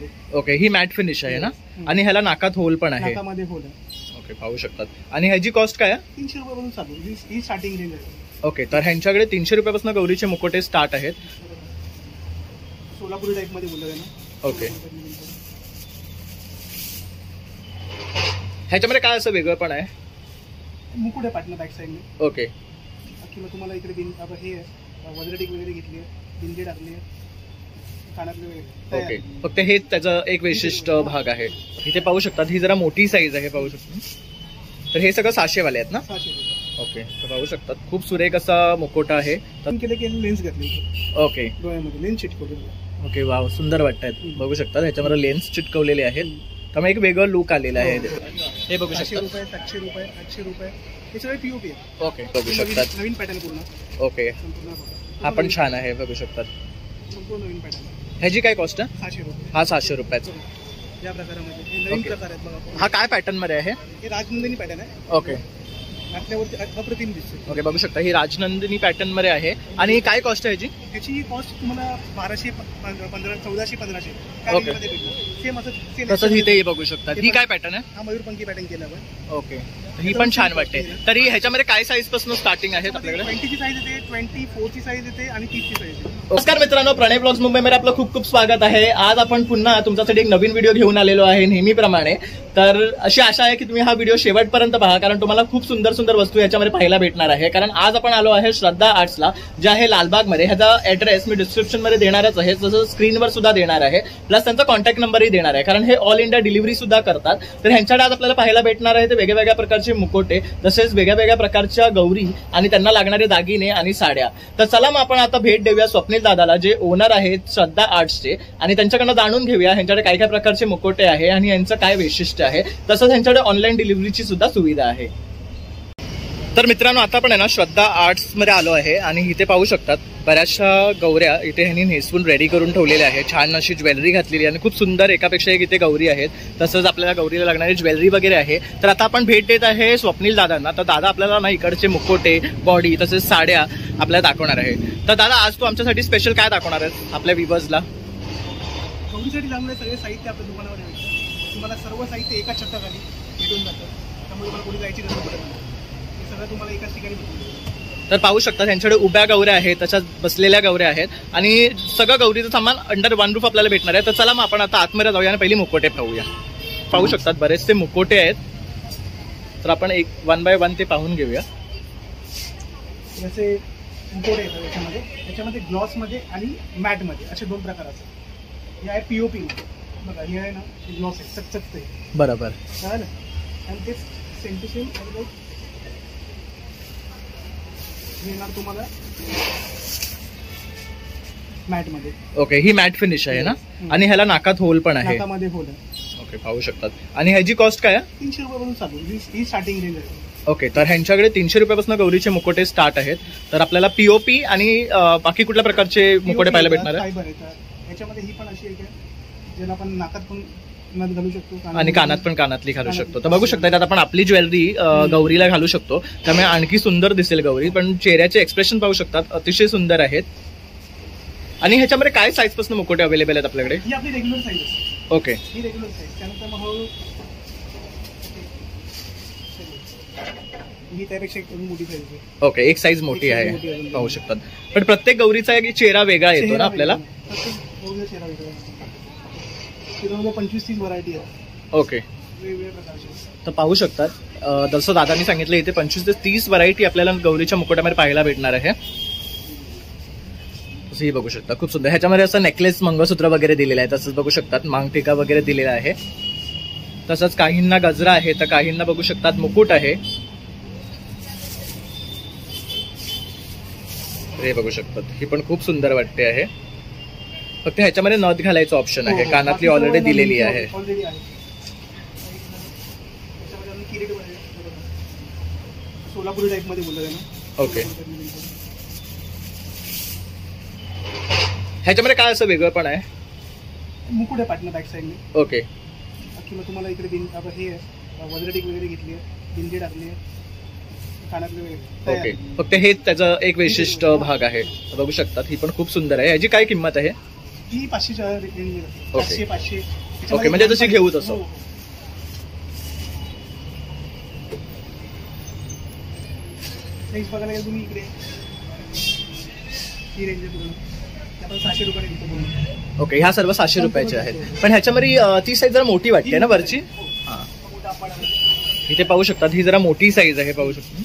मध्ये. ओके, ही matte finish आहे ना. आणि ह्याला नाकात होल पण आहे. नाकामध्ये होल आहे. ओके, पाहू शकतात. आणि ह्याची कॉस्ट काय आहे? 300 रुपयापासून चालू, ही स्टार्टिंग रेंज आहे. ओके, तर ह्यांच्याकडे 300 रुपयापासून गौरीचे मुकोटे स्टार्ट आहेत. सोलापुरी टाइप मध्ये बोललं ना. ओके, ह्याच्यामध्ये काय असं वेगळं पण आहे? मुकुट आहे पाठनं बॅक साईडने. ओके, किंवा तुम्हाला इकडे आता हे वज्रटिक वगैरे घेतली, बिंदी टाकली, कानातले वगैरे. ओके, फक्त हेच त्याचा एक विशिष्ट भाग आहे. इथे पाहू शकतात, ही जरा मोठी साईज आहे, पाहू शकतो. तर हे सगळं 600 वाले आहेत ना. 600 रुपये. ओके, तर पाहू शकतात खूप सुरेख असा मुकोटा आहे. केलं की लेन्स घातली ओके, डोळ्यामध्ये लेन्स चिटकवली. ओके, वाव, सुंदर वाटतात. बघू शकतात ह्याच्यामध्ये लेन्स चिटकवलेले आहेत, त्यामुळे एक वेगळं लुक आलेलं आहे. हे बघू शकता. 700 रुपये, 700 रुपये, 800 रुपये, हे सगळे पीओपी आहे. ओके, बघू शकतात. नवीन पॅटर्न पूर्ण. ओके, हा पण छान आहे, बघू शकतात. संपूर्ण नवीन पॅटर्न. ह्याची काय कॉस्ट आहे? 600 रुपये. हा 600 रुपयाचा. या प्रकारामध्ये नवीन प्रकार आहेत बघा. हा काय पॅटर्न मध्ये आहे? हे राजनंदिनी पॅटर्न आहे. ओके, घातल्यावरती अप्रतिम दिसते. ओके, बघू शकता ही राजनंदिनी पॅटर्न मध्ये आहे. आणि काय कॉस्ट आहे ह्याची? ह्याची कॉस्ट तुम्हाला 1200, 1500, 1400, 1500 ओके. सेम असं. तसंच इथेही बघू शकतात. ही काय पॅटर्न आहे? हा मयूरपंखी पॅटर्न केला आपण. ओके, ही पण छान वाटते. तरी ह्याच्यामध्ये काय साईज पासून स्टार्टिंग आहे आपल्याकडे? 20 ची साईज येते, 24 ची साईज येते आणि 30 ची साईज येते. नमस्कार मित्रांनो, प्रणय ब्लॉग्स मुंबईमध्ये आपलं खूप खूप स्वागत आहे. आज आपण पुन्हा तुमच्यासाठी एक नवीन व्हिडिओ घेऊन आलेलो आहे नेहमीप्रमाणे. तर अशी आशा आहे की तुम्ही हा व्हिडिओ शेवटपर्यंत पहा, कारण तुम्हाला खूप सुंदर सुंदर वस्तू याच्यामध्ये पाहायला भेटणार आहे. कारण आज आपण आलो आहे श्रद्धा आर्ट्सला, जे आहे लालबागमध्ये. ह्याचा ऍड्रेस मी डिस्क्रिप्शन मध्ये देणारच आहे, तसं स्क्रीनवर सुद्धा देणार आहे, प्लस त्यांचा कॉन्टॅक्ट नंबरही देणार आहे, कारण हे ऑल इंडिया डिलिव्हरी सुद्धा करतात. तर ह्यांच्याकडे आज आपल्याला पाहायला भेटणार आहे ते वेगवेगळ्या प्रकारचे मुकोटे, तसेच वेगळ्या प्रकारच्या गौरी आणि त्यांना लागणारे दागिने आणि साड्या. तर चला मग आपण आता भेट देऊया स्वप्नील दादाला, जे ओनर आहेत श्रद्धा आर्ट्सचे, आणि त्यांच्याकडनं जाणून घेऊया ह्यांच्याकडे काय काय प्रकारचे मुकोटे आहे आणि यांचं काय वैशिष्ट्य आहे. तसंच ह्यांच्याकडे ऑनलाईन डिलिव्हरीची सुद्धा सुविधा आहे. तर मित्रांनो, आता आपण आहे ना श्रद्धा आर्ट्स मध्ये आलो आहे आणि इथे पाहू शकतात बऱ्याचशा गौऱ्या इथे ह्यांनी नेसवून रेडी करून ठेवलेल्या आहे. छान अशी ज्वेलरी घातलेली आणि खूप सुंदर एकापेक्षा एक इथे गौरी आहेत. तसंच आपल्याला गौरीला लागणारी ज्वेलरी वगैरे आहे. तर आता आपण भेट देत आहे स्वप्नील दादांना. तर दादा आपल्याला ना इकडचे मुकोटे, बॉडी तसेच साड्या आपल्याला दाखवणार आहे. तर दादा, आज तू आमच्यासाठी स्पेशल काय दाखवणार आहेस आपल्या व्ह्यूअर्सला? गौरीसाठी लागणारे सगळे साहित्य आपल्या दुकानावर आहे. तुम्हाला सर्व साहित्य एकाच छताखाली भेटून जातं, त्यामुळे तुम्हाला कुठे जायची गरज पडत नाही. हे सगळं तुम्हाला एकाच ठिकाणी भेटून. तर पाहू शकता त्यांच्याकडे उभ्या गौऱ्या आहेत, तशाच बसलेल्या गौऱ्या आहेत आणि सगळं गौरीचं सामान अंडर वन रूफ आपल्याला भेटणार आहे. तर चला मग आपण आता आतमध्ये जाऊया आणि पहिली मुकोटे पाहूया. पाहू शकतात बरेचसे मुकोटे आहेत, तर आपण एक 1 बाय 1 ते पाहून घेऊया. जसे मुकोटे येतात याच्यामध्ये ग्लॉसमध्ये आणि मॅटमध्ये असे 2 प्रकार असतात. हे आहे पीओपी बघा, हे आहे ना ग्लॉस आहे, चकचकते. बरोबर, कळलं? आणि ते सेम टू सेम येणार तुम्हाला मॅट मध्ये. ओके, ही मॅट फिनिश आहे ना. आणि ह्याला नाकात होल पण आहे. नाकामध्ये होल आहे. ओके, पाहू शकतात. आणि ह्याची कॉस्ट काय आहे? 300 रुपयापासून चालू, ही स्टार्टिंग रेंज आहे. ओके, तर ह्यांच्याकडे 300 रुपयापासून गौरीचे मुकोटे स्टार्ट आहेत. तर आपल्याला पीओपी आणि बाकी कुठल्या प्रकारचे मुकोटे पाहायला भेटणार आहे? फायबर आहे याच्यामध्ये. ही पण अशी आहे ज्याला आपण नाकात पण घालू शकतो आणि कानात पण कानातली घालू शकतो. तर बघू शकता आता आपण आपली ज्वेलरी गौरीला घालू शकतो, त्यामुळे आणखी सुंदर दिसेल गौरी. पण चेहऱ्याचे एक्सप्रेशन पाहू शकतात, अतिशय सुंदर आहेत. आणि ह्याच्यामध्ये काय साईज पासून मुकोटे अवेलेबल आहेत आपल्याकडे? ही आपली रेग्युलर साईज असते. ओके, ही रेग्युलर साईज. त्यानंतर मग ही त्यापेक्षा एक मोठी साईज आहे. ओके, एक साईज मोठी आहे, पाहू शकतात. पण प्रत्येक गौरीचा एक चेहरा वेगळा येतो ना आपल्याला. 25-30 व्हरायटी आहे. ओके, वेगवेगळ्या प्रकारचे. तर पाहू शकतात, जसं दादांनी सांगितलं इथे 25 ते 30 व्हरायटी आपल्याला गौरीच्या मुकुटामध्ये पाहायला भेटणार आहे. तसंही बघू शकता, खूप सुंदर. ह्याच्यामध्ये असं नेकलेस, मंगळसूत्र वगैरे दिलेलं आहे. तसंच बघू शकतात मांगटिका वगैरे दिलेला आहे. तसंच काहींना गजरा आहे, तर काहींना बघू शकतात मुकुट आहे. हे बघू शकतात, ही पण खूप सुंदर वाटते आहे. फक्त ह्याच्यामध्ये नथ घालायचं ऑप्शन आहे. कानातली ऑलरेडी दिलेली आहे. सोलापुरी टाइप मध्ये बोललं ना. ओके, ह्याच्यामध्ये काय असं वेगळं पण आहे? मुकुट आहे पाठनं बॅक साईडने. ओके, किंवा तुम्हाला इकडे हे वज्रटिक वगैरे घेतली, बिंदी टाकली, कानातले वगैरे. ओके, फक्त हेच त्याचा एक विशिष्ट भाग आहे. बघू शकतात, ही पण खूप सुंदर आहे. ह्याची काय किंमत आहे? ही 500च्या रेंजमध्ये जाते. ओके. 500 500 ओके, म्हणजे जशी घेऊ तसं. हो, हो. नेक्स्ट बघायला गेलं तुम्ही इकडे ही रेंज आहे पूर्ण ते आपण 600 रुपयाने विकतो पूर्ण. ओके, ह्या सर्व 600 रुपयाचे आहेत. पण ह्याच्यामध्ये ती साईज जरा मोठी वाटते ना वरची. हा, मोठा आपाडा आहे. इथे पाहू शकतात ही जरा मोठी साईज आहे, पाहू शकतो.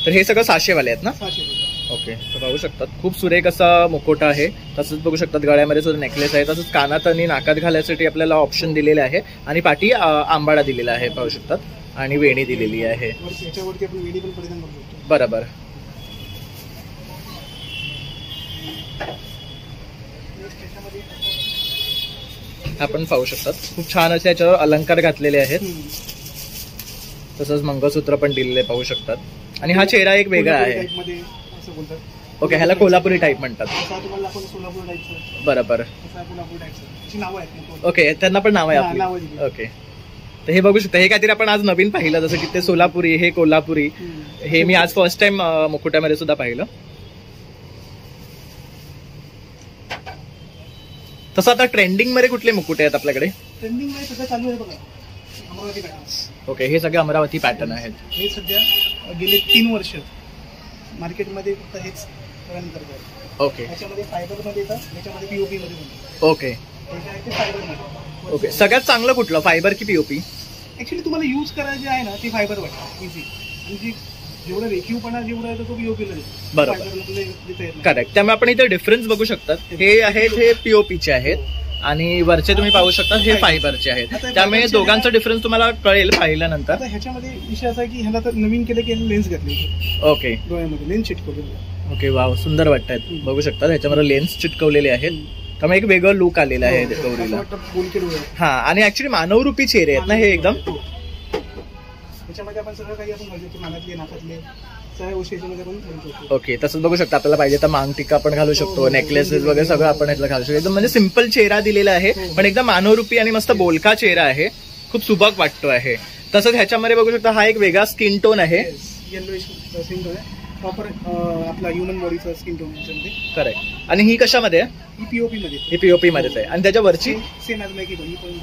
तर हे सगळं 600 वाले आहेत ना. 600 रुपये. ओके, तर पाहू शकतात खूप सुरेख असा मुकोटा आहे. तसंच बघू शकतात गळ्यामध्ये सुद्धा नेकलेस आहे. तसंच कानात आणि नाकात घालायसाठी आपल्याला ऑप्शन दिलेले आहे आणि पाठी आंबाडा दिलेला आहे, पाहू शकतात. आणि वेणी दिलेली आहे. याच्यावरती आपण वेणी पण परिधान करू शकतो. बरोबर. त्याच्यामध्ये आपण पाहू शकतात खूप छान असे याच्यावर अलंकार घातलेले आहेत. तसंच मंगळसूत्र पण दिलेले पाहू शकतात. आणि हा चेहरा एक वेगळा आहे. टाईपमध्ये असं बोलतात. ओके, ह्याला कोल्हापुरी टाईप म्हणतात. असा तुम्हाला आपण सोलापूर टाईपचं, बरोबर. असा कोल्हापूर टाईपचं अशी नावं आहेत. ओके, त्यांना पण नाव आहे हा, नावं आपली. दिली. ओके, तर हे बघू शकता. हे काहीतरी आपण आज नवीन पाहिलं, जसं की ते सोलापुरी, हे कोल्हापुरी. हे मी आज फर्स्ट टाइम मुकुट्यामध्ये सुद्धा पाहिलं. तसं आता ट्रेंडिंग मध्ये कुठले मुकुटे आहेत आपल्याकडे? ट्रेंडिंग मध्ये सध्या चालू आहे बघा अमरावती पॅटर्न्स. ओके, हे सगळे अमरावती पॅटर्न आहेत. हे सध्या गेले 3 वर्ष मार्केटमध्ये फक्त हेच रन करत आहे. ओके. याच्यामध्ये फायबरमध्ये येतात, याच्यामध्ये पीओपी मध्ये पण. ओके. हे जे आहे ते फायबरमध्ये. ओके, सगळ्यात चांगलं कुठलं, फायबर की पीओपी? ऍक्च्युली तुम्हाला यूज करायचे आहे ना ते फायबर वाटतं इझी. म्हणजे जेवढं रेखीवपणा जेवढा आहे तो पीओपीला देतो. बरोबर. फायबरला देता येत नाही. करेक्ट. त्यामुळे आपण इथे डिफरन्स बघू शकतात. हे आहेत हे पीओपीचे आहेत आणि वरचे तुम्ही पाहू शकता हे फायबरचे आहेत. त्यामुळे दोघांचा डिफरन्स तुम्हाला कळेल पाहिल्यानंतर. आता ह्याच्यामध्ये विषय असा आहे की ह्याला तर नवीन केलं की लेन्स घातली ओके. डोळ्यामध्ये लेन्स चिटकवली. ओके, वाव, सुंदर वाटतात. बघू शकता ह्याच्यामध्ये लेन्स चिटकवलेले आहेत. त्यामुळे एक वेगळं लुक आलेला आहे गौरीला. हा, आणि ऍक्च्युली मानवरूपी चेहरे आहेत ना हे एकदम. त्याच्यामध्ये आपण सगळं काही आपण घालू शकतो, मानातले नाकातले सगळ्या गोष्टी याच्यामध्ये आपण घालू शकतो. ओके, तसंच बघू शकता आपल्याला पाहिजे तर मांग टिक्का आपण घालू शकतो, नेकलेसेस वगैरे सगळं आपण यातलं घालू शकतो. एकदम म्हणजे सिम्पल चेहरा दिलेला आहे, पण एकदम मानवरूपी आणि मस्त बोलका चेहरा आहे. खूप सुबक वाटतो आहे. तसंच ह्याच्यामध्ये बघू शकता हा एक वेगळा स्किन टोन आहे. येल्लोइश स्किन टोन आहे, प्रॉपर आपला ह्युमन बॉडीचा स्किन टोन याच्यामध्ये. करेक्ट. आणि ही कशामध्ये आहे? ही पीओपी मध्ये. ही पीओपी मध्येच आहे. आणि त्याच्यावरची सेम ॲज लाईक ही पण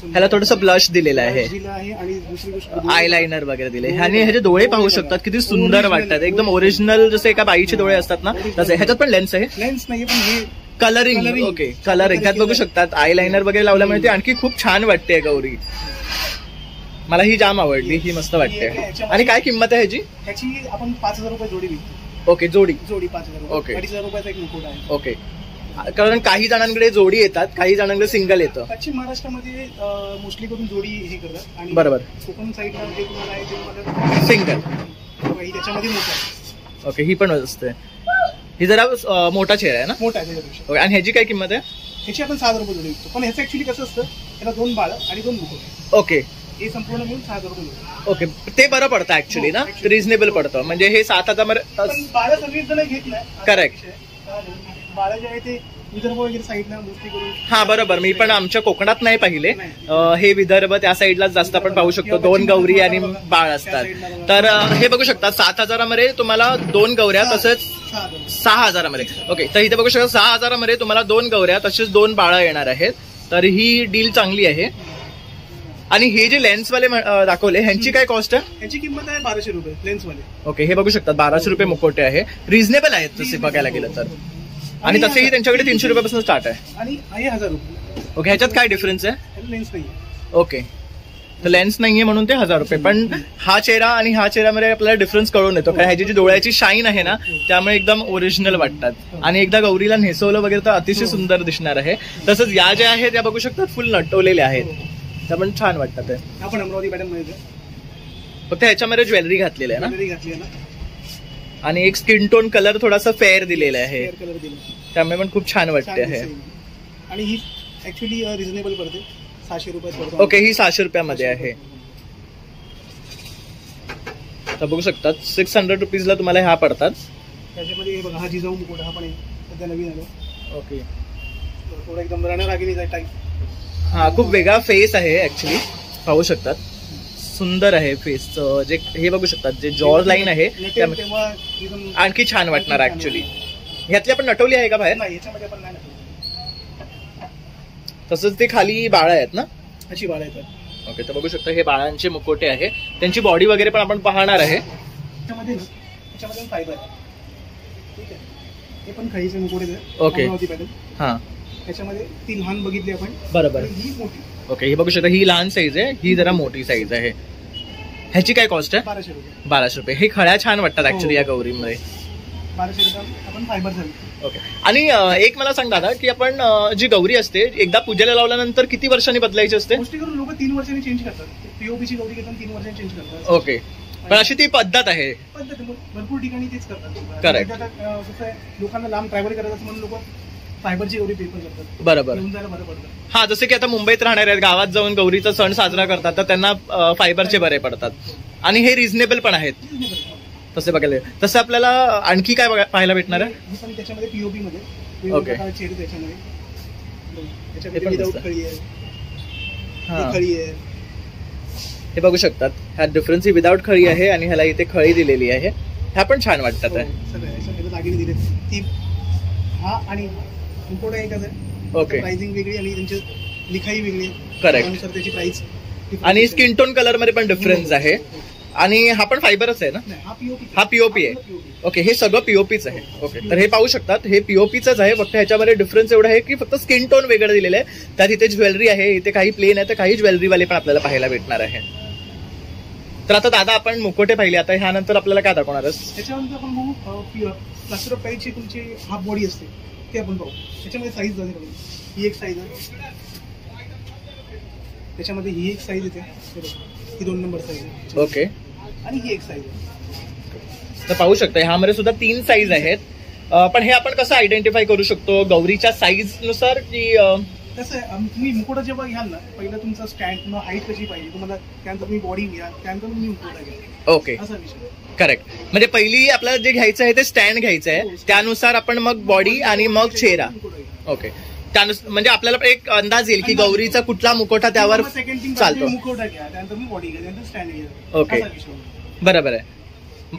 ह्याला थोडंसं ब्लश दिलेलं आहे आणि दुसरी गोष्ट आय लाइनर वगैरे दिले. आणि ह्याचे डोळे पाहू शकतात किती सुंदर वाटतात. एकदम ओरिजिनल जसे एका बाईचे डोळे असतात ना तसे. ह्याच्यात पण लेन्स आहे. लेन्स नाही पण हे कलरिंग. ओके, कलरिंग त्यात बघू शकतात. आय लाइनर वगैरे लावल्यामुळे ती आणखी खूप छान वाटते गौरी. मला ही जाम आवडली, ही मस्त वाटते. आणि काय किंमत आहे ह्याची? ह्याची आपण 5,000 रुपये जोडी विकतो. ओके, जोडी 5,000. ओके. 2,500 रुपयाचा एक मुकुट आहे. ओके, कारण काही जणांकडे जोडी येतात, काही जणांकडे सिंगल येतं. पश्चिम महाराष्ट्रामध्ये मोस्टली करून जोडी हे करतात. आणि बरोबर. कोकण साईडला जे तुम्हाला आहे ते तुम्हाला सिंगल. ही त्याच्यामध्ये मोठा आहे. ओके, ही पण असते. ही जरा मोठा चेहरा आहे ना. मोठा आहे त्याच्यापेक्षा. ओके, आणि ह्याची काय किंमत आहे? ह्याची आपण 6,000 रुपये जोडी विकतो. पण ह्याचं ऍक्च्युली कसं असतं, त्याला 2 बाळ आणि 2 मुकुट. ओके. हे संपूर्ण मिळून 6,000 रुपये जोडी. ओके, ते बरं पडतं ऍक्च्युली ना. रिझनेबल पडतं. म्हणजे हे 7,000. पण बाळ सगळीच जण घेत नाही. करेक्ट. बाळ जे आहे ते विदर्भ वगैरे साईडला मोस्टली करून. हा, बरोबर. मी पण आमच्या कोकणात नाही पाहिले. हे विदर्भ त्या साईडलाच जास्त आपण पाहू शकतो. 2 गौरी आणि बाळ असतात. तर हे बघू शकता 7,000 तुम्हाला 2 गौऱ्या तसेच 6,000 ओके, तर इथे बघू शकता 6,000 तुम्हाला 2 गौऱ्या तसेच 2 बाळं येणार आहेत. तर ही डील चांगली आहे. आणि हे जे लेन्सवाले दाखवले ह्यांची काय कॉस्ट आहे? ह्याची किंमत आहे 1,200 रुपये लेन्सवाले. ओके, हे बघू शकतात 1,200 रुपये मुकोटे आहे. रिझनेबल आहेत तसे बघायला गेलं तर. आणि तसेही त्यांच्याकडे 300 रुपयापासून स्टार्ट आहे. आणि आहे 1,000 रुपये. ओके, ह्याच्यात काय डिफरन्स आहे? लेन्स नाही. ओके, तर लेन्स नाहीये म्हणून ते 1,000 रुपये. पण हा चेहरा आणि हा चेहऱ्यामध्ये आपल्याला डिफरन्स कळून येतो. कारण ह्याची जी डोळ्याची शाईन आहे ना त्यामुळे एकदम ओरिजिनल वाटतात. आणि एकदा गौरीला नेसवलं वगैरे तर अतिशय सुंदर दिसणार आहे. तसंच या ज्या आहेत त्या बघू शकतात फुल नटवलेल्या आहेत. त्या पण छान वाटतात. आपण अमरावती पॅटर्न मध्ये फक्त ह्याच्यामध्ये ज्वेलरी घातलेली आहे ना. घातली आहे ना. आणि एक स्किन टोन कलर थोडासा फेअर दिलेला आहे. कलर दिला त्यामुळे पण खूप छान वाटते आहे. आणि ही ऍक्च्युली रिझनेबल पडते. 600 रुपयात पडतो. ओके, ही 600 रुपयामध्ये आहे. तर बघू शकतात 600 रुपीजला तुम्हाला ह्या पडतात. त्याच्यामध्ये हे बघा हा जिजाऊ मुकुट हा पण आहे सध्या नवीन आलो. ओके, थोडा एकदम रणरागिणीचा टाईप. हा, खूप वेगळा फेस आहे ऍक्च्युली. पाहू शकतात सुंदर आहे फेसचं. जे हे बघू शकतात जे जॉ लाईन आहे तेव्हा एकदम आणखी छान वाटणार ऍक्च्युली. ह्यातली आपण नटवली आहे का बाहेर? नाही, याच्यामध्ये आपण नाही नटवली. तसंच ते खाली बाळा आहेत ना, अशी बाळ येतात. ओके. तर बघू शकता हे बाळांचे मुकोटे आहे, त्यांची बॉडी वगैरे पण आपण पाहणार आहे. त्याच्यामध्ये फायबर आहे, ठीक आहे. हे पण खळीचे मुकोटे ओके. हा, त्याच्यामध्ये ती लहान बघितली आपण, बरोबर. ही मोठी. ओके. ही बघू शकता, ही लहान साईज आहे, ही जरा मोठी साईज आहे. ह्याची काय कॉस्ट आहे? 1200 रुपये. 1200 रुपये. हे खळ्या छान वाटतात ऍक्च्युली या गौरीमध्ये. 1200 रुपये आपण फायबर झाली. ओके. आणि एक मला सांग दादा, की आपण जी गौरी असते एकदा पूजेला लावल्यानंतर किती वर्षांनी बदलायची असते? गोष्टी करून लोक 3 वर्षांनी चेंज करतात. पीओपीची गौरी घेतात 3 वर्षांनी चेंज करतात. ओके. पण अशी ती पद्धत आहे. पद्धत भरपूर ठिकाणी तेच करतात. करेक्ट. कसं आहे, लोकांना लांब ट्रॅव्हल करायचं म्हणून लोक फायबरची गौरी प्रिफर करतात. बरोबर. घेऊन जायला बरं पडतं. हा, जसं की आता मुंबईत राहणारे आहेत, गावात जाऊन गौरीचा सण साजरा करतात, तर त्यांना फायबरचे बरे पडतात आणि हे रिझनेबल पण आहेत तसे बघायला. तसं आपल्याला आणखी काय पाहायला भेटणार आहे? ही पण त्याच्यामध्ये पीओपी मध्ये ओके. चेहरे त्याच्यामध्ये हे पण विदाऊट दिसतं. खळी आहे, हा, ही खळी आहे. हे बघू शकतात. ह्या डिफरन्स ही विदाऊट खळी आहे आणि ह्याला इथे खळी दिलेली आहे. ह्या पण छान वाटतात. सगळं याच्यामध्ये दागिने दिले. ती हा आणि मुकोट आहे एकाच आहे. ओके. प्राइसिंग वेगळी आणि त्यांची लिखाई वेगळी. करेक्ट. त्यानुसार त्याची प्राइस आणि स्किन टोन कलर मध्ये पण डिफरन्स आहे. आणि हा पण फायबरच आहे ना? हा पीओपी आहे. ओके. हे सगळं पीओपीच आहे. ओके. तर हे पाहू शकतात, हे पीओपीच आहे. फक्त ह्याच्यामध्ये डिफरन्स एवढा आहे की फक्त स्किन टोन वेगळं दिलेलं आहे. त्यात इथे ज्वेलरी आहे, इथे काही प्लेन आहे, तर काही ज्वेलरीवाले पण आपल्याला पाहायला भेटणार आहे. तर आता दादा आपण मुकोटे पाहिले, आता ह्यानंतर आपल्याला काय दाखवणार आहेस? त्याच्यानंतर आपण बघू प्लास्टर ऑफ पॅरिसची तुमची हाफ बॉडी असते, ते आपण पाहू. त्याच्यामध्ये साईज झाली बघू. ही एक साईज आहे, त्याच्यामध्ये ही एक साईज येते, ही 2 नंबर साईज आहे. ओके. आणि ही एक साईज आहे. तर पाहू शकता ह्यामध्ये सुद्धा 3 साईज आहेत. पण हे आपण कसं आयडेंटिफाय करू शकतो? गौरीच्या साईज नुसार की कसं आहे, तुम्ही मुकोटा जेव्हा घ्याल ना, पहिलं तुमचं स्टँड किंवा हाईट कशी पाहिजे तुम्हाला, त्यानंतर तुम्ही बॉडी घ्या, त्यानंतर तुम्ही मुकोटा घ्या. ओके. असा विषय. करेक्ट. म्हणजे पहिली आपल्याला जे घ्यायचं आहे ते स्टँड घ्यायचं आहे, त्यानुसार आपण मग बॉडी आणि मग चेहरा. ओके. त्यानुसार म्हणजे आपल्याला एक अंदाज येईल की गौरीचा कुठला मुकोटा त्यावर चालतो. मुकोटा घ्या, त्यानंतर तुम्ही बॉडी घ्या, त्यानंतर स्टँड घ्या. ओके. बरोबर आहे.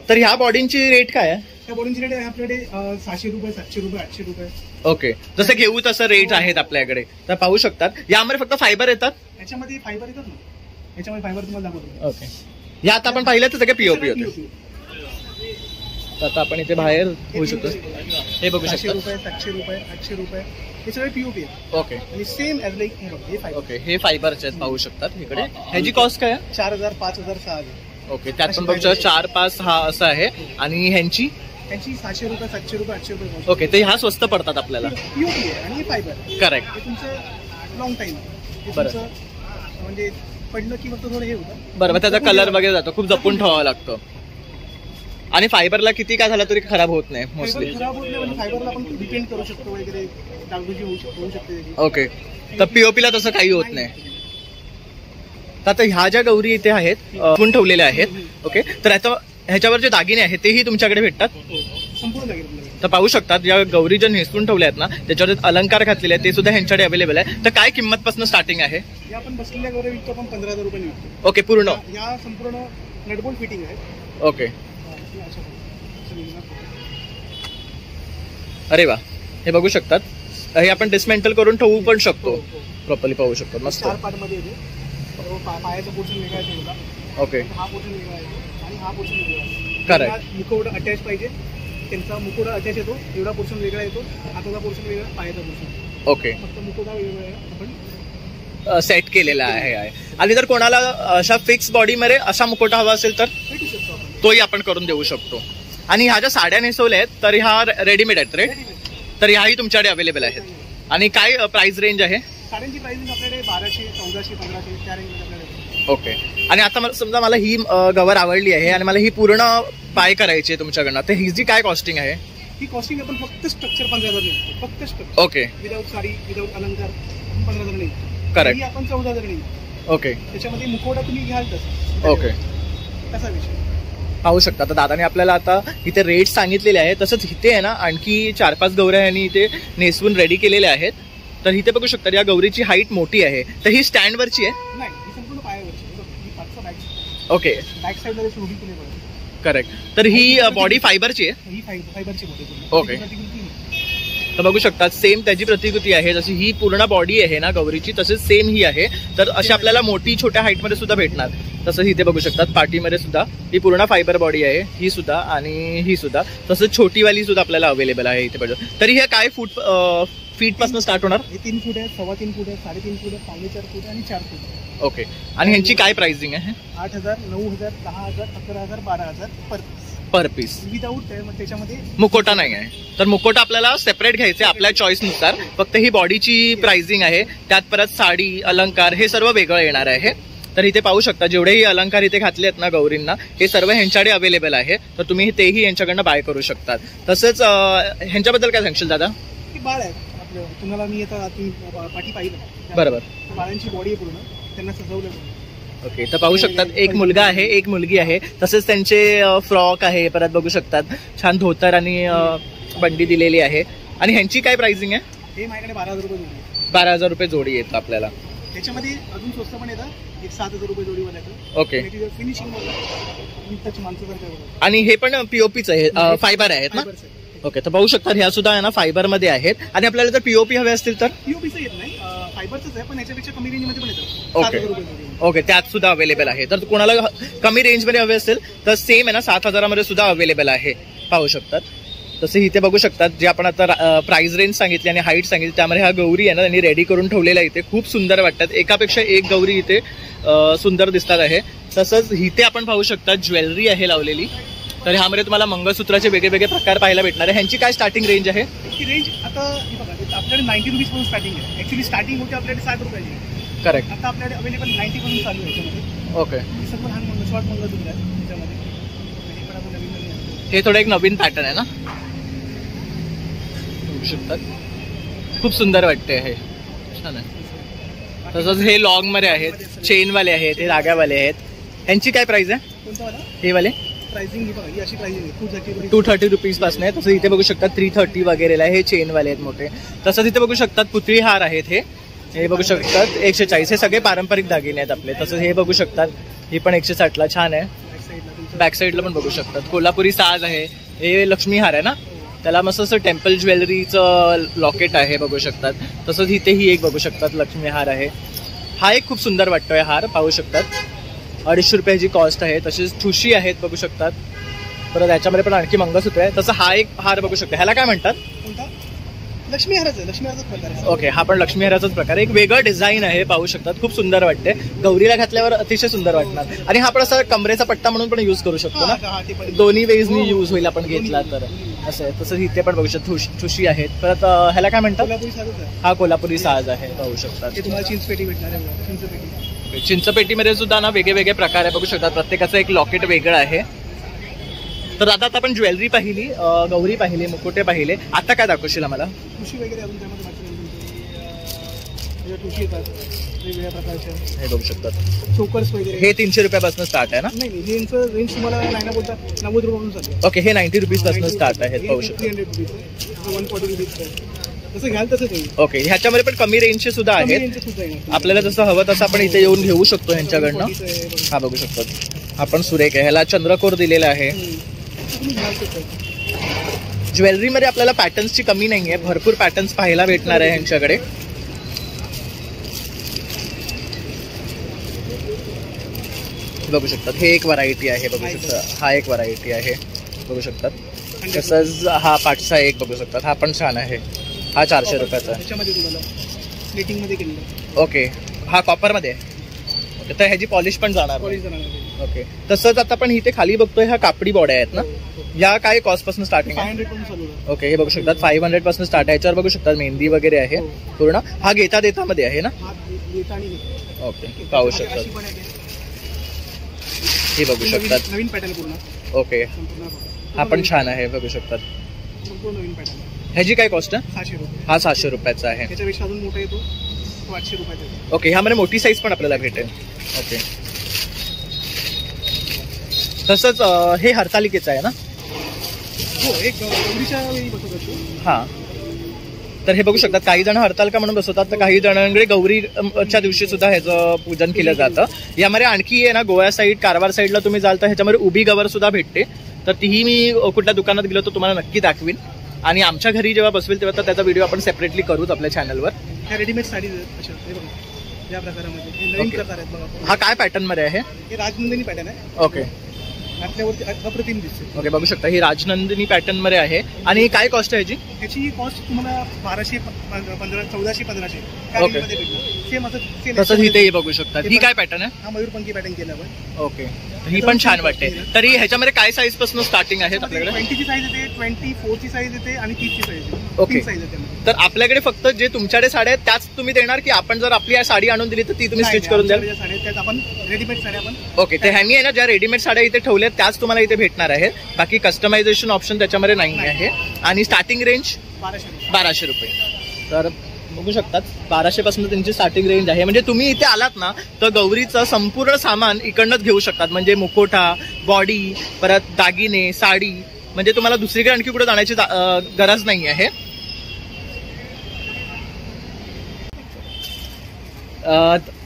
तर ह्या बॉडींची रेट काय आहे? त्या बॉडींची रेट आहे आपल्याकडे 600 रुपये, 700 रुपये, 800 रुपये. ओके. जसं घेऊ तसं रेट आहेत आपल्याकडे. तर पाहू शकतात यामध्ये फक्त फायबर येतात. याच्यामध्ये फायबर येतात ना, याच्यामध्ये फायबर तुम्हाला दाखवतो. ओके. या आता आपण पाहिलं तर सगळे पीओपी होते. तर आता आपण इथे बाहेर होऊ शकतो. हे बघू 600 शकतो. रुपये, 700 रुपये, 800 रुपये, हे सगळे पीओपी आहेत. ओके. आणि सेम ॲज लाईक हे बघा, हे फायबर. ओके. हे फायबरचे आहेत, पाहू शकतात इकडे. ह्याची कॉस्ट काय आहे? 4000, 5000, 6000. ओके. त्यात पण बघू शकता 4, 5, 6 असं आहे. आणि ह्यांची त्यांची 600 रुपये, 700 रुपये, 800 रुपये. ओके. तर ह्या स्वस्त पडतात आपल्याला. पीओपी आहे आणि हे फायबर. करेक्ट. हे तुमचं लॉंग टाईम बरं. म्हणजे पडलं की फक्त थोडं हे होतं. बरोबर. त्याचा कलर वगैरे जातो, खूप जपून ठेवावा लागतो. आणि फायबरला किती काय झालं तरी खराब होत नाही मोस्टली. फायबर खराब होत नाही, म्हणजे फायबरला आपण डिपेंड करू शकतो वगैरे, डागडुजी होऊ शकते त्याची. ओके. तर पीओपीला तसं काही होत नाही. तर आता ह्या ज्या गौरी इथे आहेत ठेवलेल्या आहेत. ओके. तर ह्याच्यावर जे दागिने आहेत तेही तुमच्याकडे भेटतात. संपूर्ण दागिने. तर पाहू शकतात या गौरी ज्या नेसून ठेवल्या आहेत ना, त्याच्यावर अलंकार घातलेले आहेत ते सुद्धा ह्यांच्याकडे अवेलेबल आहे. तर काय किंमत पासून स्टार्टिंग आहे? या आपण बसलेल्या गौरी विकतो आपण 15,000 रुपये विकतो. ओके. पूर्ण या संपूर्ण नटबोल्ट फिटिंग आहे. ओके. अरे वा. हे बघू शकतात. हे आपण डिसमेंटल करून ठेवू पण शकतो. प्रॉपरली पाहू शकतो. मस्त. 4 पार्ट मध्ये येते. पायाचा पोर्शन वेगळा आहे त्याला. ओके. हा पोर्शन वेगळा आहे आणि हा पोर्शन वेगळा आहे. करेक्ट. मुखवटा अटॅच पाहिजे, त्यांचा मुखवटा अटॅच येतो, एवढा पोर्शन वेगळा येतो, हाताचा पोर्शन वेगळा, पायाचा पोर्शन. ओके. फक्त मुखवटा वेगळा आहे आपण सेट केलेला आहे. आणि जर कोणाला अशा फिक्स बॉडीमध्ये असा मुकोटा हवा असेल तर भेटू शकतो आपण. तोही आपण करून देऊ शकतो. आणि ह्या ज्या साड्या नेसवल्या आहेत तर ह्या रेडीमेड आहेत रे? तर ह्याही तुमच्याकडे अवेलेबल आहेत. आणि काय प्राइस रेंज आहे? साड्यांची प्राइसिंग आपल्याकडे 1200, 1400, 1500 त्या रेंज आपल्याकडे. ओके. आणि आता समजा मला ही गवर आवडली आहे आणि मला ही पूर्ण बाय करायची आहे तुमच्याकडनं, तर हिची काय कॉस्टिंग आहे? ही कॉस्टिंग आपण फक्त स्ट्रक्चर 15,000 नाही, फक्त structure. Okay. Without sari, without अलंकार 15,000 नाही. करेक्ट. ही आपण 14,000 नाही. ओके. त्याच्यामध्ये मुखवटा तुम्ही घ्याल तसं. ओके. तसा विषय पाहू शकता. तर दादाने आपल्याला आता इथे रेट सांगितलेले आहे. तसंच इथे आहे ना आणखी 4-5 गौऱ्या यांनी इथे नेसवून रेडी केलेल्या आहेत. तर इथे बघू शकता या गौरीची हाईट मोठी आहे. तर ही स्टँडवरची आहे? नाही, ही संपूर्ण पायावरची. ही पाठचा बॅक. ओके. बॅक साईडला जशी उभी केली बघा. करेक्ट. तर ही बॉडी फायबरची आहे. ही फायबरची बॉडी. ओके. तर बघू शकता सेम त्याची प्रतिकृती आहे. जशी ही पूर्ण बॉडी आहे ना गौरीची, तसेच सेम ही आहे. तर अशी आपल्याला मोठी छोट्या हाईट मध्ये सुद्धा भेटणार. तसंच इथे बघू शकतात पाठीमध्ये सुद्धा ही पूर्ण फायबर बॉडी आहे, ही सुद्धा आणि ही सुद्धा. तसंच छोटीवाली सुद्धा आपल्याला अवेलेबल आहे इथे बघा. तरी हे काय फीट पासून स्टार्ट होणार? हे 3 फूट आहे, 3.25 फूट आहे, 3.5 फूट आहे, 4.5 फूट आणि 4 फूट. ओके. आणि ह्यांची काय प्राइसिंग आहे? 8,000, 9,000, 10,000, 11,000, 12,000 पर पीस. विदाऊट त्याच्यामध्ये मुकोटा नाही आहे. तर मुकोटा आपल्याला सेपरेट घ्यायचे आपल्या चॉईसनुसार. फक्त ही बॉडीची प्राइसिंग आहे. त्यात परत साडी, अलंकार हे सर्व वेगळं येणार आहे. तर इथे पाहू शकता जेवढेही अलंकार इथे घातले आहेत ना गौरींना, हे सर्व ह्यांच्याकडे अवेलेबल आहे. तर तुम्ही तेही यांच्याकडनं बाय करू शकतात. तसंच ह्यांच्याबद्दल काय सांगशील दादा? ती बाळ आहे आपलं. तुम्हाला मी आता पाठी पाहिलं बरोबर. बाळांची बॉडी आहे पूर्ण, त्यांना सजवलं. ओके. तर पाहू शकतात एक मुलगा आहे, एक मुलगी आहे. तसेच त्यांचे फ्रॉक आहे. परत बघू शकतात छान धोतर आणि बंडी दिलेली आहे. आणि ह्यांची काय प्राइसिंग आहे? हे माझ्याकडे 12,000 रुपये जोडी. 12,000 रुपये जोडी येतं आपल्याला. त्याच्यामध्ये अजून स्वस्त पण येतं, एक 7,000 रुपये जोडी मध्ये. ओके. फिनिशिंग माणसं. आणि हे पण पीओपीच आहे, फायबर आहेत ना? ओके. तर पाहू शकतात ह्या सुद्धा आहे ना फायबर मध्ये आहेत. आणि आपल्याला जर पीओपी हवे असतील तर? पीओपीचं येत नाही, फायबरच आहे, पण याच्यापेक्षा कमी रेंज मध्ये पण येतं. ओके. 7,000 रुपये जोडी. ओके. त्यात सुद्धा अवेलेबल आहे. तर कोणाला कमी रेंजमध्ये हवे असेल तर सेम आहे ना 7,000 मध्ये सुद्धा अवेलेबल आहे. पाहू शकतात. तसे इथे बघू शकतात जे आपण आता प्राइस रेंज सांगितली आणि हाईट सांगितली त्यामध्ये हा गौरी आहे ना त्यांनी रेडी करून ठेवलेला इथे. खूप सुंदर वाटतात. एकापेक्षा एक गौरी इथे सुंदर दिसतात आहे. तसंच इथे आपण पाहू शकता ज्वेलरी आहे लावलेली. तर ह्यामध्ये तुम्हाला मंगळसूत्राचे वेगळे प्रकार पाहायला भेटणार आहे. ह्यांची काय स्टार्टिंग रेंज आहे? ही रेंज आता बघा आपल्याकडे 90 रुपीज पासून स्टार्टिंग आहे. ऍक्च्युली स्टार्टिंग होते आपल्याकडे 60 रुपयाची. करेक्ट. आता आपल्याकडे अवेलेबल 90 पासून चालू आहे याच्यामध्ये. ओके. सर्व लहान शॉर्ट मंगळसूत्र आहे त्याच्यामध्ये. हे थोडं एक नवीन पॅटर्न आहे ना, बघू शकतात. खूप सुंदर वाटते हे, छान आहे. तसंच हे लॉंग मध्ये आहेत, चेनवाले आहेत, हे धाग्यावाले आहेत. ह्यांची काय प्राइस आहे? कोणता वाला? हे वाले प्राइसिंग बघा ही अशी प्राइसिंग आहे 230 रुपीज पासून आहे. तसं इथे बघू शकतात 330 वगैरे आहे. हे चेनवाले आहेत मोठे. तसंच इथे बघू शकतात पुतळी हार आहेत. हे बघू शकतात 140. हे सगळे पारंपरिक दागिने आहेत आपले. तसंच हे बघू शकतात ही पण 160ला छान आहे. बॅक साईडला पण बघू शकतात कोल्हापुरी साज आहे. हे लक्ष्मी हार आहे ना, त्याला मस्त असं टेम्पल ज्वेलरीचं लॉकेट आहे बघू शकतात. तसंच इथेही एक बघू शकतात लक्ष्मी हार आहे. हा एक खूप सुंदर वाटतोय हार, पाहू शकतात. 250 रुपयाची कॉस्ट आहे. तसेच ठुशी आहेत बघू शकतात. परत याच्यामध्ये पण आणखी मंगळसूत्र आहे. तसं हा एक हार बघू शकता. ह्याला काय म्हणतात? लक्ष्मी हाराच आहे. लक्ष्मी हाराचाच प्रकार आहे. ओके. हा पण लक्ष्मी हाराचाच प्रकार आहे. एक वेगळं डिझाईन आहे, पाहू शकतात. खूप सुंदर वाटते. गौरीला घातल्यावर अतिशय सुंदर वाटणार. आणि हा पण असा कमरेचा पट्टा म्हणून पण युज करू शकतो ना, दोन्ही वेजनी युज होईल आपण घेतला तर. असं आहे. तसंच इथे पण बघू शकतो ठुशी आहेत. परत ह्याला काय म्हणतात? हा कोल्हापुरी साज आहे, पाहू शकतात. तुम्हाला चिंचपेटी भेटणार आहे. चिंचपेटी. चिंचपेटीमध्ये सुद्धा ना वेगळे प्रकार आहे बघू शकतात. प्रत्येकाचं एक लॉकेट वेगळं आहे. तर आता आपण ज्वेलरी पाहिली, गौरी पाहिली, मुकुटे पाहिले. आता काय दाखवशील आम्हाला? ठुशी वगैरे अजून त्यामध्ये ठुशी येतात वेगवेगळ्या प्रकारच्या. हे बघू शकतात चोकर्स वगैरे. हे 300 रुपयापासून स्टार्ट आहे ना? नाही, रेंजचं रेंज तुम्हाला नाही ना बोलता 90 रुपयापासून चालू. ओके. हे 90 रुपीज पासून स्टार्ट आहे, पाहू शकतो. 300 रुपीज 140 रुपीज जसं घ्याल तसं ते. ओके. ह्याच्यामध्ये पण कमी रेंजचे सुद्धा आहेत. आपल्याला जसं हवं तसं आपण इथे येऊन घेऊ शकतो ह्यांच्याकडनं. हा बघू शकतो. आपण सुरेख आहे. ह्याला चंद्रकोर दिलेला आहे. ज्वेलरीमध्ये आपल्याला पॅटर्न्सची कमी नाही आहे, भरपूर पॅटर्न्स पाहायला भेटणार आहे ह्यांच्याकडे. बघू शकतात. हे एक व्हरायटी आहे बघू शकता. हा एक व्हरायटी आहे बघू शकतात. तसंच हा पाठचा एक बघू शकतात. हा पण छान आहे. हा 400 रुपयाचा. ओके. हा कॉपरमध्ये आहे. ओके. तर ह्याची पॉलिश पण जाणार. ओके. तसंच आता आपण इथे खाली बघतोय ह्या कापडी बॉड्या आहेत ना, या काय कॉस्ट पासून स्टार्टिंग आहे? 500 पासून चालू आहे. ओके. हे बघू शकतात 500 पासून स्टार्ट आहे. याच्यावर बघू शकतात मेहंदी वगैरे आहे पूर्ण. हा घेता देता मध्ये आहे ना? ओके. पाहू शकतात. हे बघू शकतात नवीन पॅटर्न पूर्ण. ओके. हा पण छान आहे बघू शकतात. संपूर्ण नवीन पॅटर्न. ह्याची काय कॉस्ट आहे? 600 रुपये. हा 600 रुपयाचा आहे. त्याच्यापेक्षा अजून मोठा येतो 800 रुपयाचा. ओके. ह्यामध्ये मोठी साईज पण आपल्याला भेटेल. ओके. तसंच हे हरतालिकेचं आहे ना? हो. एक गौरीच्या वेळी बसत असतो. हां. तर हे बघू शकतात, काही जण हरतालिका म्हणून बसवतात, तर काही जणांकडे गौरीच्या दिवशी सुद्धा ह्याचं पूजन केलं जातं. यामध्ये आणखी आहे ना, गोवा साईड, कारवार साईडला तुम्ही जाल तर ह्याच्यामध्ये उभी गवर सुद्धा भेटते. तर तीही मी कुठल्या दुकानात गेलो तर तुम्हाला नक्की दाखवीन. आणि आमच्या घरी जेव्हा बसवेल तेव्हा तर त्याचा व्हिडिओ आपण सेपरेटली करूच आपल्या चॅनलवर. ह्या रेडीमेड साडी अशा हे बघा, या प्रकारामध्ये नवीन प्रकार आहेत बघा. हा काय पॅटर्न मध्ये आहे? हे राजनंदिनी पॅटर्न आहे. ओके घातल्यावरती अप्रतिम दिसते. ओके, बघू शकता ही राजनंदिनी पॅटर्न मध्ये आहे. आणि काय कॉस्ट आहे ह्याची? ह्याची कॉस्ट तुम्हाला 1200, 1500, 1400, 1500 ओके. सेम असं तसंच इथे बघू शकता. ही काय पॅटर्न आहे? हा मयूरपंखी पॅटर्न केला आपण. ओके, ही पण छान वाटते. तरी ह्याच्यामध्ये काय साईज पासून स्टार्टिंग आहे आपल्याकडे? 20 ची साईज येते, 24 ची साईज येते आणि 30 ची साईज येते. ओके. साईज येते. तर आपल्याकडे फक्त जे तुमच्याकडे साड्या आहेत त्याच तुम्ही देणार, की आपण जर आपली साडी आणून दिली तर ती तुम्ही स्टिच करून द्याल? त्यात आपण रेडीमेड साड्या आपण. ओके, तर ह्यांनी आहे ना ज्या रेडीमेड साड्या इथे ठेवल्यात त्याच तुम्हाला इथे भेटणार आहेत. बाकी कस्टमायझेशन ऑप्शन त्याच्यामध्ये नाही आहे. आणि स्टार्टिंग रेंज 1200 रुपये. तर बघू शकतात 1200 पासून त्यांची स्टार्टिंग रेंज आहे. म्हणजे तुम्ही इथे आलात ना तर गौरीचं संपूर्ण सामान इकडनंच घेऊ शकतात. म्हणजे मुखोटा, बॉडी, परत दागिने, साडी, म्हणजे तुम्हाला दुसरीकडे आणखी कुठे जाण्याची गरज नाही आहे.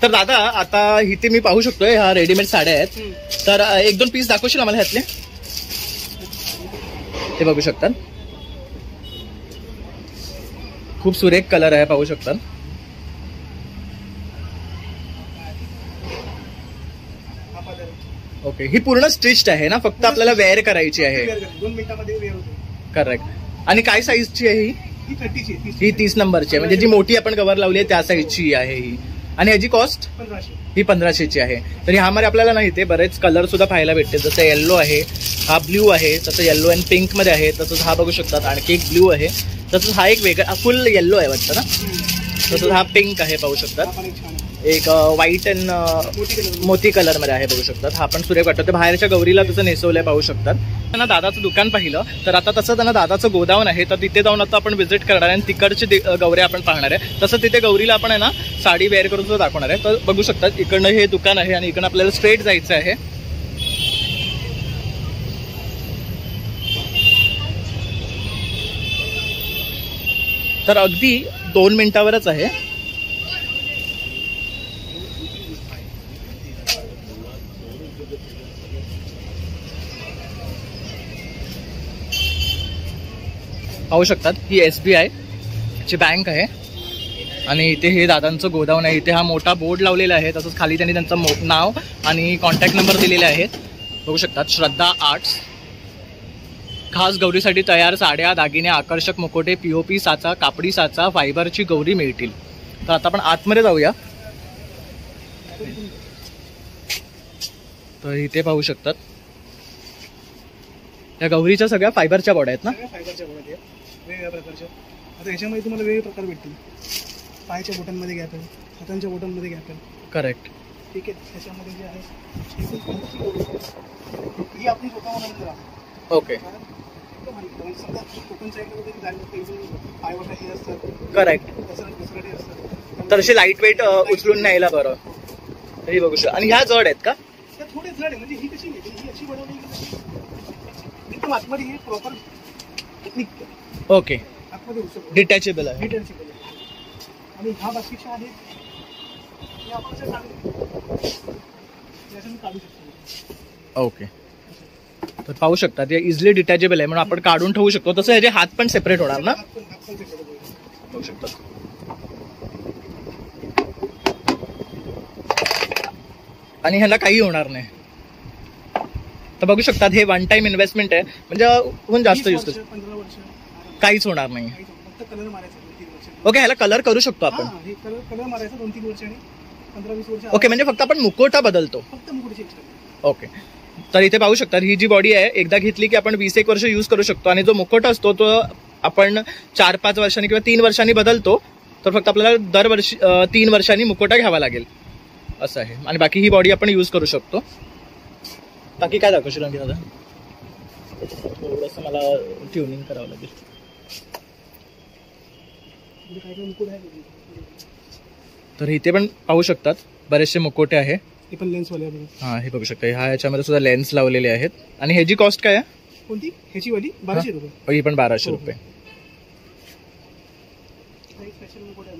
तर दादा आता इथे मी पाहू शकतोय ह्या रेडीमेड साड्या आहेत. तर 1-2 पीस दाखवशील आम्हाला ह्यातले? ते बघू शकतात, खूप सुरेख कलर आहे, पाहू शकतात. ओके, ही पूर्ण स्टिच्ड आहे ना, फक्त आपल्याला वेअर करायची आहे? 2 मिनिटांमध्ये वेअर होते. करेक्ट. आणि काय साईजची आहे ही? ही 30 ची. ही 30 नंबरची आहे, म्हणजे जी मोठी आपण कव्हर लावली आहे त्या साईजची आहे ही. आणि ह्याची कॉस्ट? 1500. ही 1500ची आहे. तर ह्यामध्ये आपल्याला नाही ते बरेच कलर सुद्धा पाहायला भेटते. जसं येल्लो आहे, हा ब्ल्यू आहे, तसं येल्लो अँड पिंक मध्ये आहे. तसंच हा बघू शकतात आणखी एक ब्ल्यू आहे. तसंच हा एक वेगळा फुल येल्लो आहे वाटतं ना. तसंच हा पिंक आहे, पाहू शकतात. एक व्हाईट अँड मोती कलर मध्ये आहे, बघू शकतात. हा पण सुरेख वाटतं. बाहेरच्या गौरीला तसं नेसवलंय, पाहू शकतात. त्यांना दादाचं दुकान पाहिलं तर आता तसं त्यांना दादाचं गोदावण आहे, तर तिथे जाऊन आता आपण व्हिजिट करणार आहे आणि तिकडचे गौऱ्या आपण पाहणार आहे. तसं तिथे गौरीला आपण आहे ना साडी वेअर करून सुद्धा दाखवणार आहे. तर बघू शकतात इकडनं हे दुकान आहे आणि इकडनं आपल्याला स्ट्रेट जायचं आहे. तर अगदी 2 मिनिटावरच आहे. पाहू शकतात ही SBI ची बँक आहे आणि इथे हे दादांचं गोदावण आहे. इथे हा मोठा बोर्ड लावलेला आहे. तसंच खाली त्यांनी त्यांचं नाव आणि कॉन्टॅक्ट नंबर दिलेले आहेत. बघू शकतात श्रद्धा आर्ट्स. खास गौरीसाठी तयार साड्या, दागिने, आकर्षक मुकोटे, POP साचा, कापडी साचा, फायबरची गौरी मिळतील. तर आता आपण आतमध्ये जाऊया. तर इथे पाहू शकतात या गौरीच्या सगळ्या फायबरच्या बॉड्या आहेत ना. फायबरच्या बॉड्या आहेत वेगवेगळ्या प्रकारच्या. आता ह्याच्यामध्ये तुम्हाला वेगवेगळे प्रकार भेटतील. पायाच्या बोटांमध्ये गॅप आहे, हातांच्या बोटांमध्ये गॅप आहे. करेक्ट. ठीक आहे. त्याच्यामध्ये जे आहे ही आपली कोकणामध्ये आहे. ओके. समजा कोकण साईडला पायवाटा हे असतात. करेक्ट. दुसरं असतात. तर असे लाईट वेट उचलून न्यायला बरं. हे बघू शकता. आणि ह्या जड आहेत का? त्या थोडे जड आहे. म्हणजे ही कशी नाही, ही अशी बनवली एकदम आतमध्ये हे प्रॉपर टेक्निक. ओके. आतमध्ये उचल डिटॅचेबल आहे. डिटेल्स आणि ह्या बाकीच्या आहेत हे आपण काढू शकतो. ओके. तर पाहू शकता ते इझिली डिटॅचेबल आहे म्हणून आपण काढून ठेवू शकतो. तसं ह्याचे हात पण सेपरेट होणार ना. पाहू शकता. आणि ह्याला काही होणार नाही. तर बघू शकतात हे 1 टाइम इन्व्हेस्टमेंट आहे. म्हणजे होऊन जास्त यूज करू, 15 वर्ष काहीच होणार नाही. फक्त कलर मारायचा 2-3 वर्ष. ओके, ह्याला कलर करू शकतो आपण. कलर मारायचा 2-3 वर्ष आणि 15-20 वर्ष. ओके, म्हणजे फक्त आपण मुखवटा बदलतो. फक्त मुकुटची एक्स्ट्रा. ओके. तर इथे पाहू शकता ही जी बॉडी आहे एकदा घेतली की आपण 20-1 वर्ष यूज करू शकतो. आणि जो मुखवटा असतो तो आपण 4-5 वर्षांनी किंवा 3 वर्षांनी बदलतो. तर फक्त आपल्याला दरवर्षी 3 वर्षांनी मुखवटा घ्यावा लागेल असं आहे. आणि बाकी ही बॉडी आपण यूज करू शकतो. बाकी काय दाखवशील आणखी दादा? थोडंसं मला ट्युनिंग करावं लागेल. तर इथे पण पाहू शकतात बरेचसे मुखवटे आहे. हे पण लेन्स वाले. हा, हे बघू शकता. हा याच्यामध्ये सुद्धा लेन्स लावलेले आहेत. आणि ह्याची कॉस्ट काय आहे? कोणती? ह्याची वाली 1200 रुपये. ही पण 1200 रुपये. स्पेशल मुकुट आहे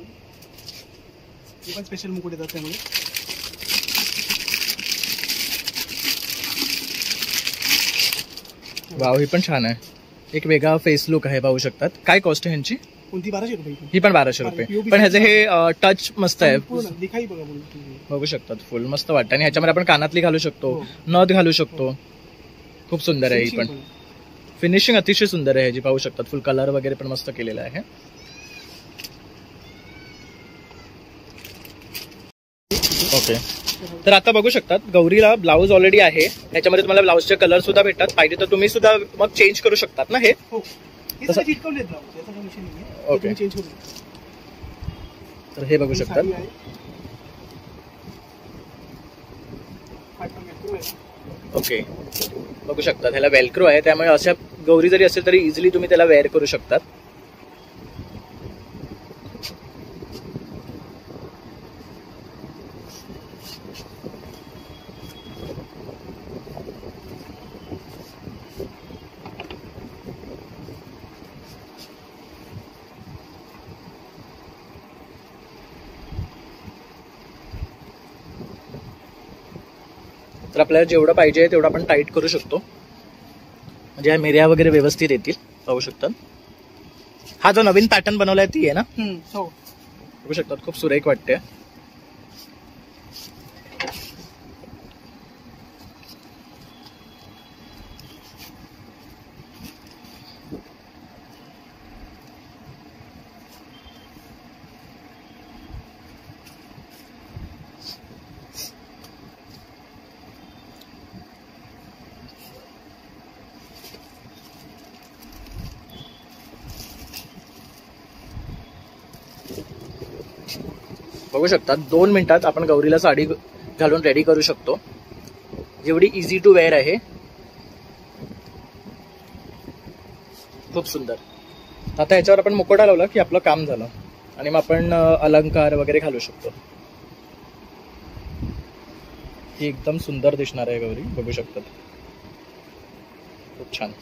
हे पण स्पेशल मुकुट येतात त्यामुळे. वाव, ही पण छान आहे. एक वेगळा फेस लुक आहे, पाहू शकतात. काय कॉस्ट आहे ह्यांची? कोणती 1200 रुपये. ही पण 1200 रुपये. पण ह्याचे हे टच मस्त आहे, दिखाई बघा बघू शकतात. फुल मस्त वाटतं आणि ह्याच्यामध्ये आपण कानातली घालू शकतो, नथ घालू शकतो. खूप सुंदर आहे ही पण. फिनिशिंग अतिशय सुंदर आहे ह्याची, पाहू शकतात. फुल कलर वगैरे पण मस्त केलेला आहे. ओके, तर आता बघू शकतात गौरीला ब्लाऊज ऑलरेडी आहे. ह्याच्यामध्ये तुम्हाला ब्लाऊजचे कलर सुद्धा भेटतात. पाहिजे तर तुम्ही सुद्धा मग चेंज करू शकतात ना हे. ओके, तर हे बघू शकतात. ओके, बघू शकतात. ह्याला वेलक्रो आहे, त्यामुळे अशा गौरी जरी असेल तरी इझिली तुम्ही त्याला वेअर करू शकतात. तर आपल्याला जेवढं पाहिजे तेवढं आपण टाईट करू शकतो, म्हणजे ह्या मिऱ्या वगैरे व्यवस्थित येतील. पाहू शकतात. हा जो नवीन पॅटर्न बनवलाय ती आहे ना. हो, बघू शकतात. खूप सुरेख वाटते. बघू शकतात 2 मिनिटात आपण गौरीला साडी घालून रेडी करू शकतो. जेवढी इझी टू वेअर आहे. खूप सुंदर. आता याच्यावर आपण मुकोटा लावला की आपलं काम झालं आणि मग आपण अलंकार वगैरे घालू शकतो. ही एकदम सुंदर दिसणार आहे गौरी, बघू शकतात. खूप छान.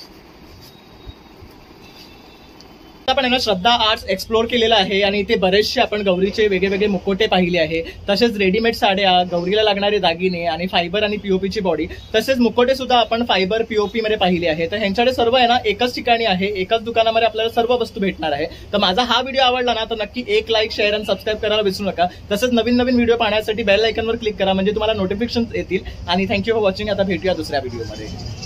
आपण ना श्रद्धा आर्ट्स एक्सप्लोर केलेला आहे आणि इथे बरेचसे आपण गौरीचे वेगळे मुखोटे पाहिले आहे. तसेच रेडीमेड साड्या, गौरीला लागणारे दागिने आणि फायबर आणि पीओपीची बॉडी, तसेच मुखोटे सुद्धा आपण फायबर पीओपी मध्ये पाहिले आहे. तर ह्यांच्याकडे सर्व आहे ना एकाच ठिकाणी आहे, एकाच दुकानामध्ये आपल्याला सर्व वस्तू भेटणार आहे. तर माझा हा व्हिडिओ आवडला ना तर नक्की एक लाईक, शेअर आणि सबस्क्राईब करायला विसरू नका. तसंच नवीन व्हिडिओ पाहण्यासाठी बेल आयकॉनवर क्लिक करा, म्हणजे तुम्हाला नोटिफिकेशन येतील. आणि थँक्यू फॉर वॉचिंग. आता भेटूया दुसऱ्या व्हिडिओमध्ये.